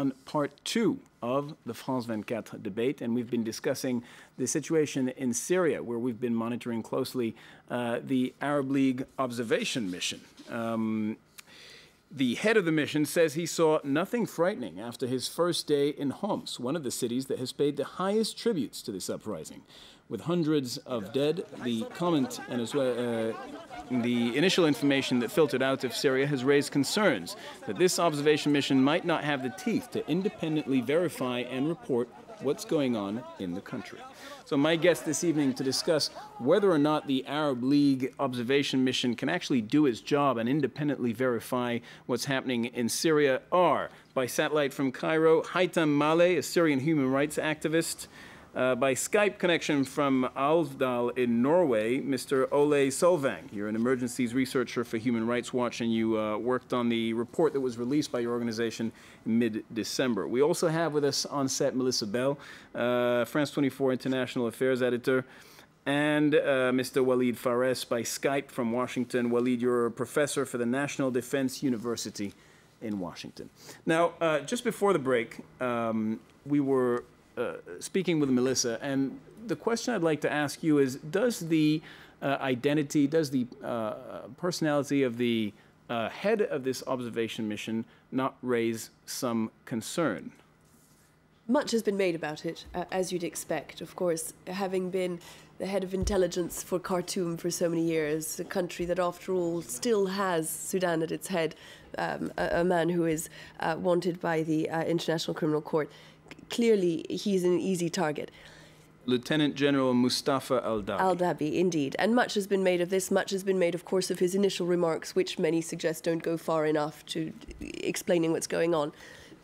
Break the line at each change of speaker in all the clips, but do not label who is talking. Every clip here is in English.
on part 2 of the France 24 debate, and we've been discussing the situation in Syria, where we've been monitoring closely the Arab League observation mission. The head of the mission says he saw nothing frightening after his first day in Homs, one of the cities that has paid the highest tributes to this uprising. With hundreds of dead, the comment and as well the initial information that filtered out of Syria has raised concerns that this observation mission might not have the teeth to independently verify and report what's going on in the country. So my guests this evening to discuss whether or not the Arab League observation mission can actually do its job and independently verify what's happening in Syria are, by satellite from Cairo, Haitham Maleh, a Syrian human rights activist. By Skype connection from Alvdal in Norway, Mr. Ole Solvang. You're an emergencies researcher for Human Rights Watch, and you worked on the report that was released by your organization in mid-December. We also have with us on set Melissa Bell, France 24 International Affairs editor, and Mr. Walid Fares by Skype from Washington. Walid, you're a professor for the National Defense University in Washington. Now, just before the break, we were speaking with Melissa, and the question I'd like to ask you is, does the identity, does the personality of the head of this observation mission not raise some concern?
Much has been made about it, as you'd expect. Of course, having been the head of intelligence for Khartoum for so many years, a country that, after all, still has Sudan at its head, a man who is wanted by the International Criminal Court. Clearly, he's an easy target.
Lieutenant General Mustafa Al-Dabi.
Al-Dabi, indeed. And much has been made of this. Much has been made, of course, of his initial remarks, which many suggest don't go far enough to explaining what's going on.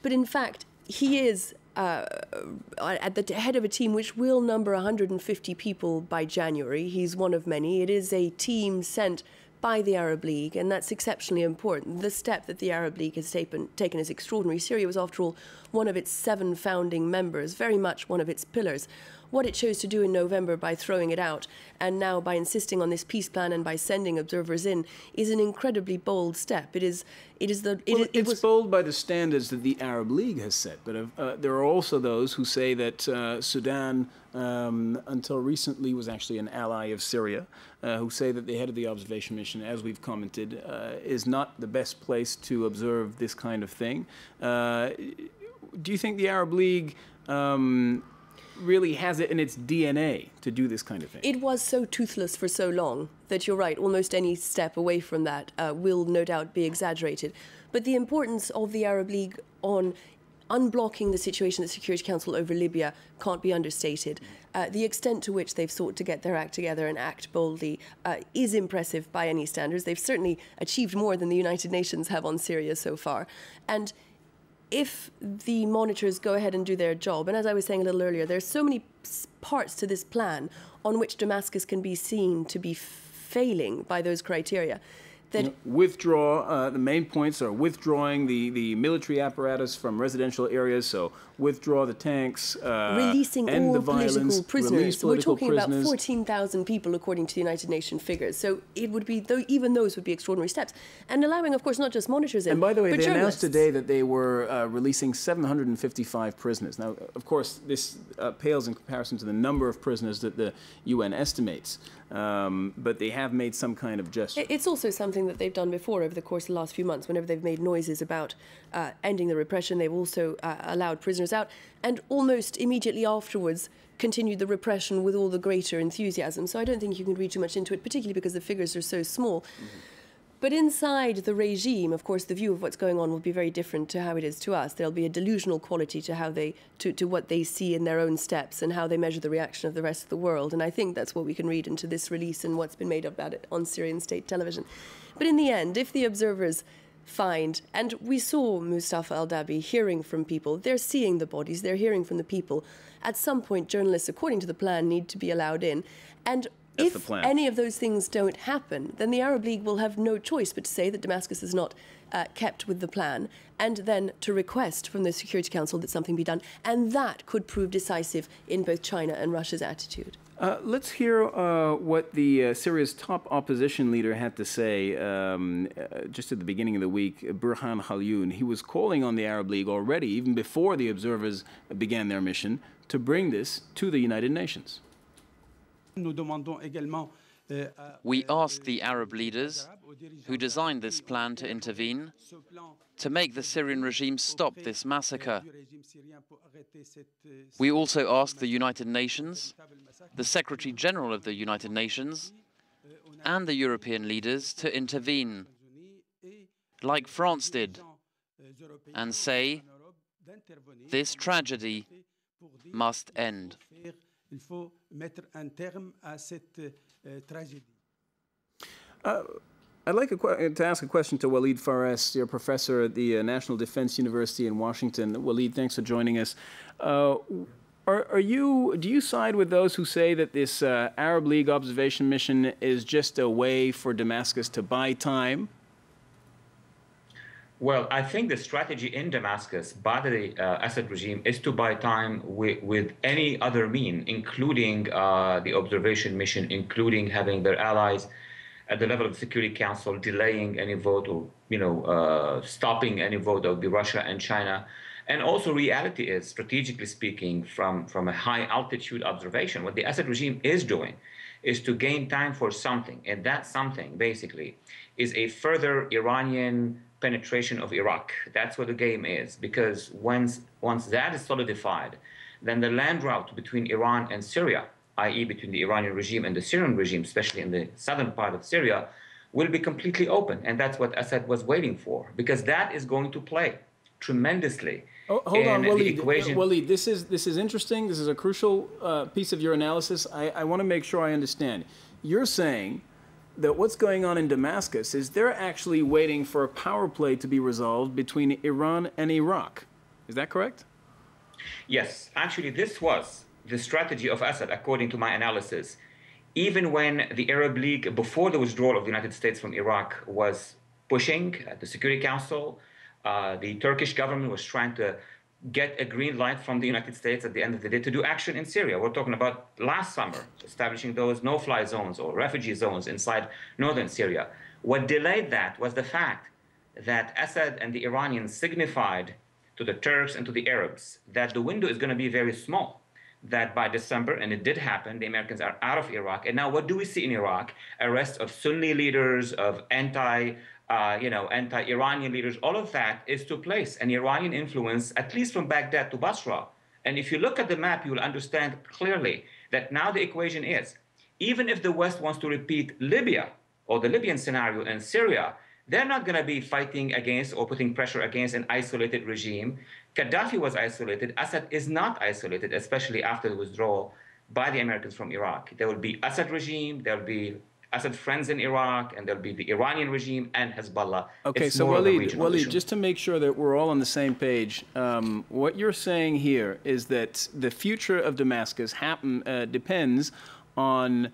But in fact, he is at the head of a team which will number 150 people by January. He's one of many. It is a team sent by the Arab League, and that's exceptionally important. The step that the Arab League has taken is extraordinary. Syria was, after all, one of its 7 founding members, very much one of its pillars. What it chose to do in November by throwing it out, and now by insisting on this peace plan and by sending observers in, is an incredibly bold step. It's
bold by the standards that the Arab League has set, but there are also those who say that Sudan, until recently, was actually an ally of Syria, who say that the head of the observation mission, as we've commented, is not the best place to observe this kind of thing. Do you think the Arab League really has it in its DNA to do this kind of thing?
It was so toothless for so long that you're right, almost any step away from that will no doubt be exaggerated. But the importance of the Arab League on unblocking the situation at the Security Council over Libya can't be understated. The extent to which they've sought to get their act together and act boldly is impressive by any standards. They've certainly achieved more than the United Nations have on Syria so far. And if the monitors go ahead and do their job, and as I was saying a little earlier, there are so many parts to this plan on which Damascus can be seen to be failing by those criteria.
Withdraw, the main points are withdrawing the military apparatus from residential areas, so withdraw the tanks,
releasing
end
all
the violence,
political prisoners.
We're
talking about 14,000 people, according to the United Nations figures. So it would be, even those would be extraordinary steps. And allowing, of course, not just monitors in,
and by the way,
but
they
journalists.
announced today that they were releasing 755 prisoners. Now, of course, this pales in comparison to the number of prisoners that the UN estimates. But they have made some kind of gesture.
It's also something that they've done before over the course of the last few months. Whenever they've made noises about ending the repression, they've also allowed prisoners out, and almost immediately afterwards continued the repression with all the greater enthusiasm. So I don't think you can read too much into it, particularly because the figures are so small. Mm-hmm. But inside the regime, of course, the view of what's going on will be very different to how it is to us. There'll be a delusional quality to how to what they see in their own steps and how they measure the reaction of the rest of the world. And I think that's what we can read into this release and what's been made about it on Syrian state television. But in the end, if the observers find, and we saw Mustafa Al-Dabi hearing from people, they're seeing the bodies, they're hearing from the people. At some point, journalists, according to the plan, need to be allowed in. And if any of those things don't happen, then the Arab League will have no choice but to say that Damascus is not kept with the plan, and then to request from the Security Council that something be done. And that could prove decisive in both China and Russia's attitude.
Let's hear what the Syria's top opposition leader had to say just at the beginning of the week, Burhan Khalioun. He was calling on the Arab League already, even before the observers began their mission, to bring this to the United Nations.
We ask the Arab leaders who designed this plan to intervene to make the Syrian regime stop this massacre. We also ask the United Nations, the Secretary General of the United Nations, and the European leaders to intervene, like France did, and say, this tragedy must end.
I'd like to ask a question to Walid Fares, your professor at the National Defense University in Washington. Walid, thanks for joining us. Do you side with those who say that this Arab League observation mission is just a way for Damascus to buy time?
Well, I think the strategy in Damascus by the Assad regime is to buy time with any other mean, including the observation mission, including having their allies at the level of the Security Council delaying any vote or stopping any vote. That would be Russia and China. And also reality is, strategically speaking, from a high altitude observation, what the Assad regime is doing is to gain time for something. And that something, basically, is a further Iranian penetration of Iraq. That's what the game is. Because once that is solidified, then the land route between Iran and Syria, i.e. between the Iranian regime and the Syrian regime, especially in the southern part of Syria, will be completely open. And that's what Assad was waiting for, because that is going to play tremendously.
Hold on, Walid. Walid, this is interesting. This is a crucial piece of your analysis. I want to make sure I understand. You're saying that what's going on in Damascus is they're actually waiting for a power play to be resolved between Iran and Iraq. Is that correct?
Yes. Actually, this was the strategy of Assad, according to my analysis. Even when the Arab League, before the withdrawal of the United States from Iraq, was pushing at the Security Council, the Turkish government was trying to get a green light from the United States at the end of the day to do action in Syria. We're talking about last summer, establishing those no-fly zones or refugee zones inside northern Syria. What delayed that was the fact that Assad and the Iranians signified to the Turks and to the Arabs that the window is going to be very small, that by December, and it did happen, the Americans are out of Iraq. And now what do we see in Iraq? Arrests of Sunni leaders, of anti-Iranian leaders. All of that is to place an Iranian influence, at least from Baghdad to Basra. And if you look at the map, you will understand clearly that now the equation is, even if the West wants to repeat Libya or the Libyan scenario in Syria, they're not going to be fighting against or putting pressure against an isolated regime. Gaddafi was isolated. Assad is not isolated, especially after the withdrawal by the Americans from Iraq. There will be Assad regime, there will be Assad friends in Iraq, and there'll be the Iranian regime and Hezbollah.
Okay, so Walid, just to make sure that we're all on the same page, what you're saying here is that the future of Damascus depends on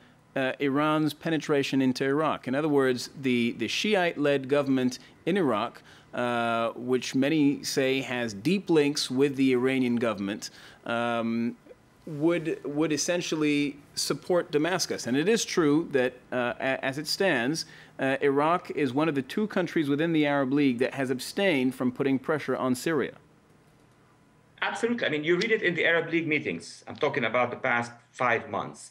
Iran's penetration into Iraq. In other words, the Shiite-led government in Iraq, which many say has deep links with the Iranian government, would essentially support Damascus. And it is true that, as it stands, Iraq is one of the two countries within the Arab League that has abstained from putting pressure on Syria.
Absolutely. I mean, you read it in the Arab League meetings. I'm talking about the past 5 months.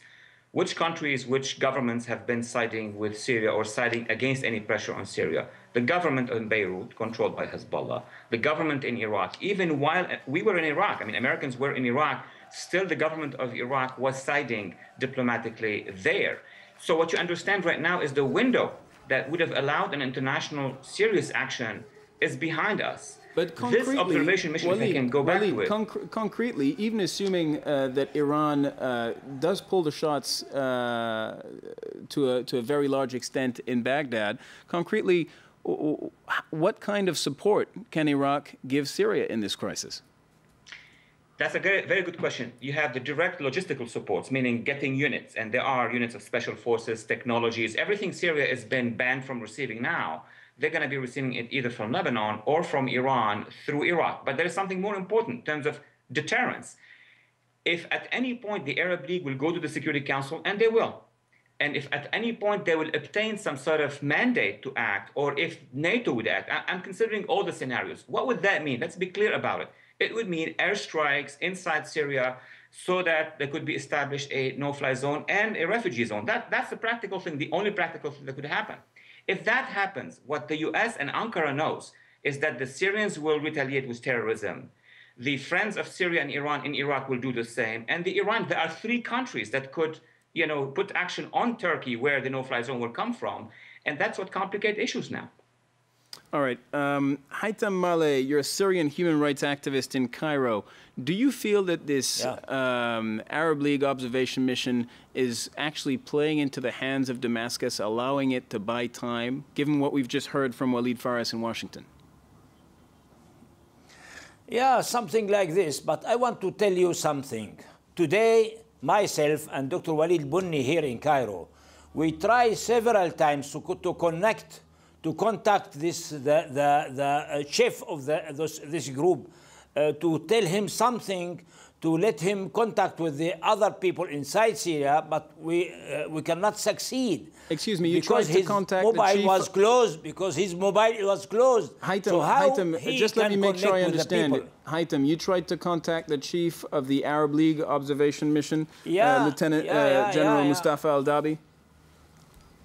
Which countries, which governments have been siding with Syria or siding against any pressure on Syria? The government in Beirut, controlled by Hezbollah. The government in Iraq. Even while we were in Iraq, I mean, Americans were in Iraq, still the government of Iraq was siding diplomatically there. So what you understand right now is the window that would have allowed an international serious action is behind us.
But concretely,
this observation mission, if I can go back to it.
Concretely, even assuming that Iran does pull the shots to a very large extent in Baghdad, concretely, what kind of support can Iraq give Syria in this crisis?
That's a very good question. You have the direct logistical supports, meaning getting units, and there are units of special forces, technologies, everything Syria has been banned from receiving now. They're going to be receiving it either from Lebanon or from Iran through Iraq. But there is something more important in terms of deterrence. If at any point the Arab League will go to the Security Council, and they will, and if at any point they will obtain some sort of mandate to act, or if NATO would act, I'm considering all the scenarios. What would that mean? Let's be clear about it. It would mean airstrikes inside Syria so that there could be established a no-fly zone and a refugee zone. That's the practical thing, the only practical thing that could happen. If that happens, what the US and Ankara knows is that the Syrians will retaliate with terrorism. The friends of Syria and Iran in Iraq will do the same. And there are 3 countries that could, put action on Turkey where the no-fly zone will come from. And that's what complicates issues now.
All right. Haitham Maleh, you're a Syrian human rights activist in Cairo. Do you feel that this Arab League observation mission is actually playing into the hands of Damascus, allowing it to buy time, given what we've just heard from Walid Fares in Washington?
Yeah, something like this. But I want to tell you something. Today, myself and Dr. Walid Bunni here in Cairo, we try several times to contact the chief of this group to tell him something, to let him contact with the other people inside Syria, but we cannot succeed.
Excuse me, you tried to contact the chief...
Because his mobile was closed, because his mobile was closed.
Haitham, just let me make sure I understand. Haitham, you tried to contact the chief of the Arab League observation mission, Lieutenant General Mustafa Al-Dabi?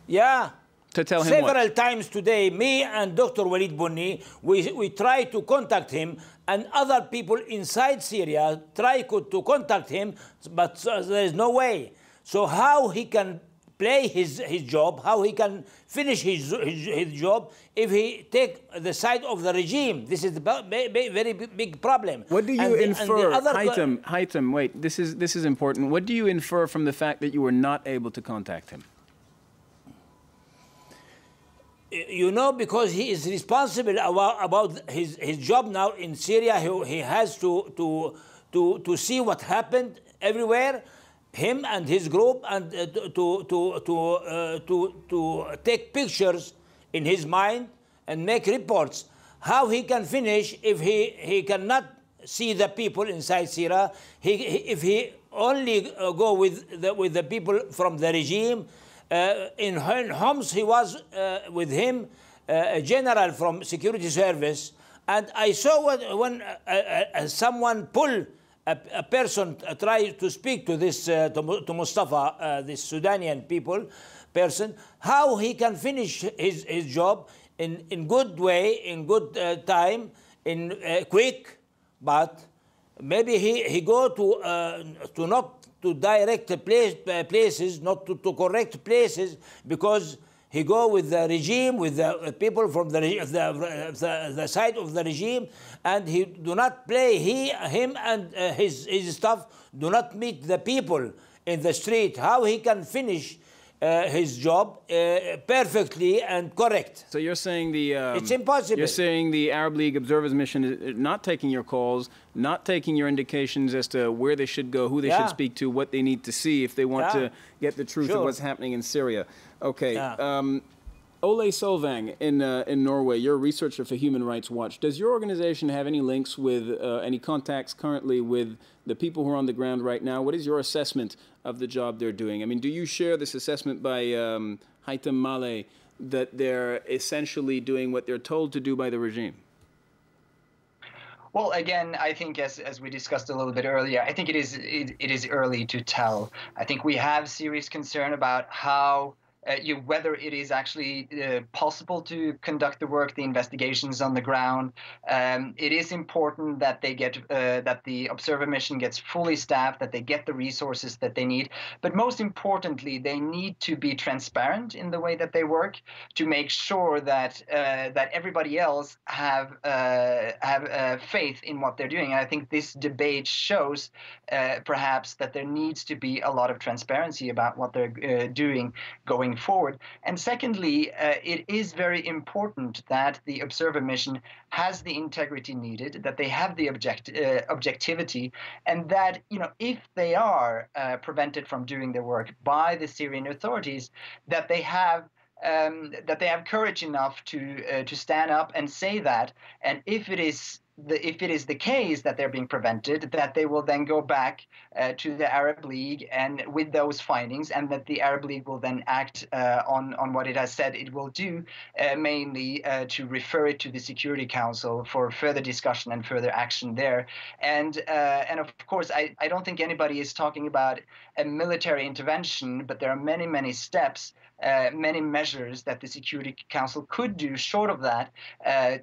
Yeah.
To tell him
several times today, me and Dr. Walid Bunni, we try to contact him, and other people inside Syria try to contact him, but there is no way. So how he can play his job, how he can finish his job if he take the side of the regime? This is a very big problem.
What do you infer, Haitham, wait, this is important. What do you infer from the fact that you were not able to contact him?
You know, because he is responsible about his job now in Syria. He has to see what happened everywhere, him and his group, and to take pictures in his mind and make reports. How he can finish if he cannot see the people inside Syria? If he only go with the people from the regime. In Homs, he was with him, a general from security service, and I saw when someone pull a person try to speak to this to Mustafa, this Sudanian person, how he can finish his job in good way, in good time, in quick, but maybe he go to not to direct places, not to correct places, because he go with the regime, with the people from the side of the regime, and he do not play, him and his staff do not meet the people in the street. How he can finish his job perfectly and correct.
So you're saying
it's impossible.
You're saying the Arab League Observers Mission is not taking your calls, not taking your indications as to where they should go, who they should speak to, what they need to see if they want to get the truth of what's happening in Syria. Okay. Ole Solvang in Norway, you're a researcher for Human Rights Watch. Does your organization have any links with, any contacts currently with the people who are on the ground right now? What is your assessment of the job they're doing? I mean, do you share this assessment by Haitham Maleh that they're essentially doing what they're told to do by the regime?
Well, again, I think as we discussed a little bit earlier, I think it is early to tell. I think we have serious concern about how whether it is actually possible to conduct the work, the investigations on the ground. It is important that they get that the observer mission gets fully staffed, that they get the resources that they need. But most importantly, they need to be transparent in the way that they work to make sure that that everybody else have faith in what they're doing. And I think this debate shows perhaps that there needs to be a lot of transparency about what they're doing going forward. And secondly, it is very important that the observer mission has the integrity needed, that they have the objectivity, and that, you know, if they are prevented from doing their work by the Syrian authorities, that they have courage enough to stand up and say that. And if it is if it is the case that they're being prevented, that they will then go back to the Arab League and with those findings, and that the Arab League will then act on what it has said it will do, mainly to refer it to the Security Council for further discussion and further action there. And of course, I don't think anybody is talking about a military intervention, but there are many, many steps, many measures that the Security Council could do short of that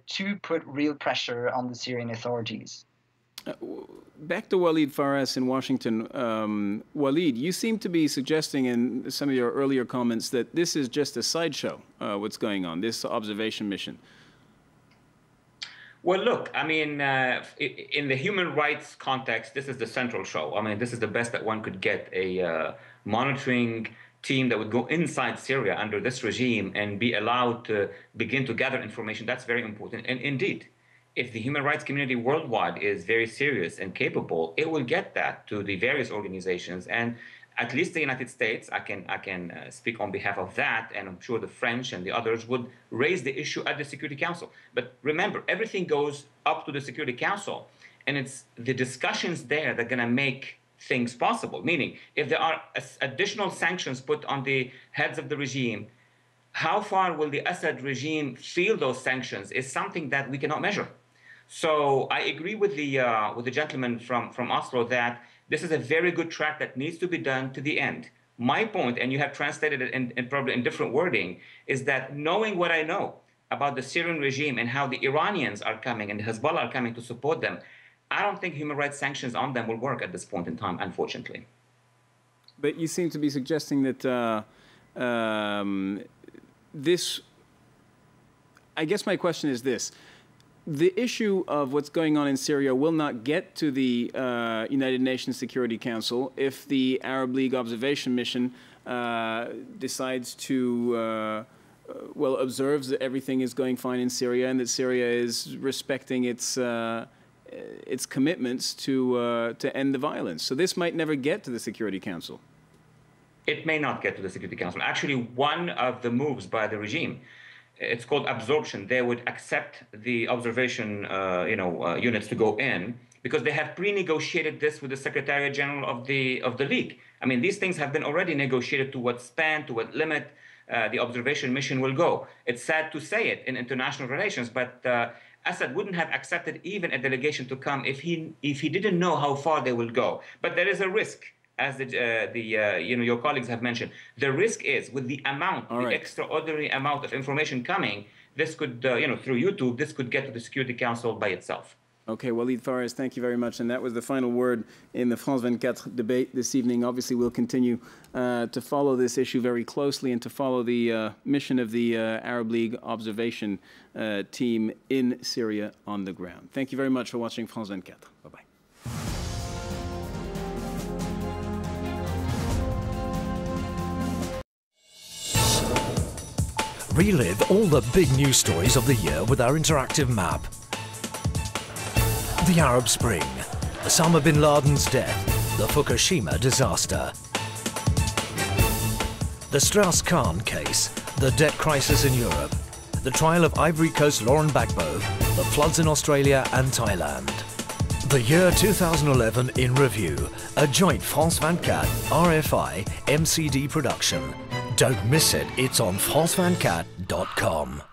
to put real pressure on the Syrian authorities.
Back to Walid Fares in Washington. Walid, you seem to be suggesting in some of your earlier comments that this is just a sideshow, what's going on, this observation mission.
Well, look, I mean, in the human rights context, this is the central show. I mean, this is the best that one could get, a monitoring team that would go inside Syria under this regime and be allowed to begin to gather information. That's very important. And indeed, if the human rights community worldwide is very serious and capable, it will get that to the various organizations. And at least the United States, I can speak on behalf of that, and I'm sure the French and the others would raise the issue at the Security Council. But remember, everything goes up to the Security Council, and it's the discussions there that are going to make things possible. Meaning, if there are additional sanctions put on the heads of the regime, how far will the Assad regime feel those sanctions is something that we cannot measure. So I agree with the gentleman from Oslo that this is a very good track that needs to be done to the end. My point, and you have translated it in probably in different wording, is that knowing what I know about the Syrian regime and how the Iranians are coming and Hezbollah are coming to support them, I don't think human rights sanctions on them will work at this point in time, unfortunately.
But you seem to be suggesting that I guess my question is this. The issue of what's going on in Syria will not get to the United Nations Security Council if the Arab League observation mission decides to, well, observes that everything is going fine in Syria and that Syria is respecting its commitments to end the violence. So this might never get to the Security Council.
It may not get to the Security Council. Actually, one of the moves by the regime, it's called absorption. They would accept the observation, units to go in because they have pre-negotiated this with the Secretary General of the League. I mean, these things have been already negotiated to what span, to what limit the observation mission will go. It's sad to say it in international relations, but Assad wouldn't have accepted even a delegation to come if he didn't know how far they will go. But there is a risk. As your colleagues have mentioned, the risk is with the amount, the extraordinary amount of information coming, this could, through YouTube, this could get to the Security Council by itself.
Okay, Walid Fares, thank you very much. And that was the final word in the France 24 debate this evening. Obviously, we'll continue to follow this issue very closely and to follow the mission of the Arab League observation team in Syria on the ground. Thank you very much for watching France 24. Bye-bye.
Relive all the big news stories of the year with our interactive map. The Arab Spring, Osama bin Laden's death, the Fukushima disaster, the Strauss-Kahn case, the debt crisis in Europe, the trial of Ivory Coast Laurent Gbagbo, the floods in Australia and Thailand. The year 2011 in review, a joint France 24, RFI, MCD production. Don't miss it, it's on France24.com.